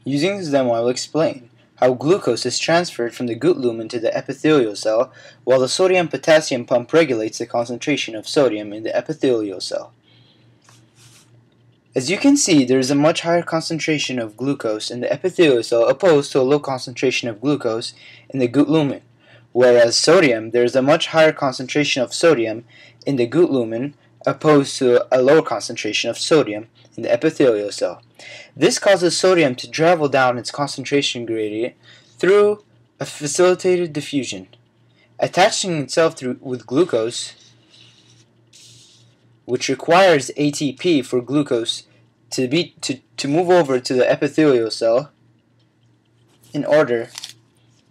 Using this demo, I will explain how glucose is transferred from the gut lumen to the epithelial cell, while the sodium-potassium pump regulates the concentration of sodium in the epithelial cell. As you can see, there is a much higher concentration of glucose in the epithelial cell opposed to a low concentration of glucose in the gut lumen, whereas there is a much higher concentration of sodium in the gut lumen opposed to a lower concentration of sodium in the epithelial cell. This causes sodium to travel down its concentration gradient through a facilitated diffusion, attaching itself with glucose, which requires ATP for glucose to move over to the epithelial cell in order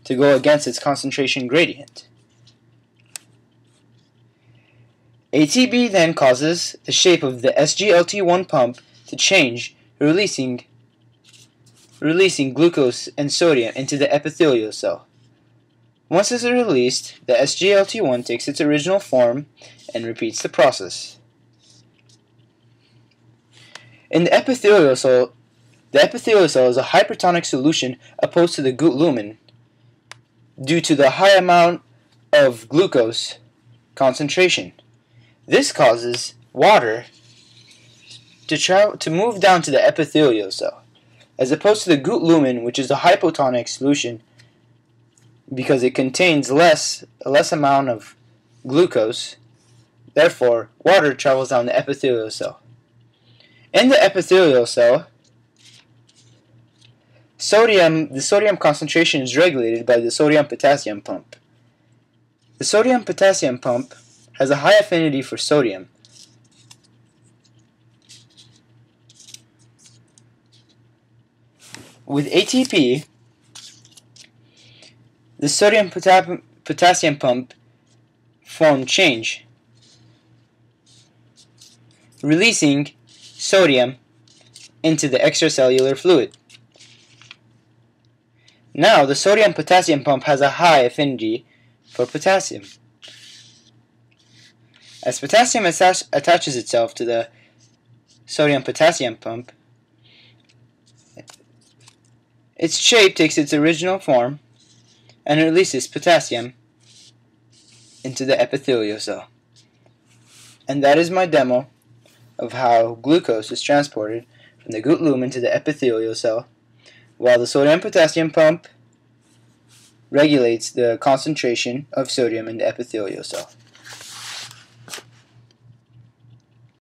to go against its concentration gradient. ATP then causes the shape of the SGLT1 pump to change, releasing glucose and sodium into the epithelial cell. Once this is released, the SGLT1 takes its original form and repeats the process. In the epithelial cell is a hypertonic solution opposed to the gut lumen due to the high amount of glucose concentration. This causes water to move down to the epithelial cell, as opposed to the gut lumen, which is a hypotonic solution because it contains a less amount of glucose. Therefore, water travels down the epithelial cell. In the epithelial cell, the sodium concentration is regulated by the sodium-potassium pump. The sodium-potassium pump has a high affinity for sodium. With ATP, the sodium-potassium pump form change, releasing sodium into the extracellular fluid. Now, the sodium-potassium pump has a high affinity for potassium. As potassium attaches itself to the sodium-potassium pump, its shape takes its original form and releases potassium into the epithelial cell. And that is my demo of how glucose is transported from the gut lumen to the epithelial cell, while the sodium-potassium pump regulates the concentration of sodium in the epithelial cell.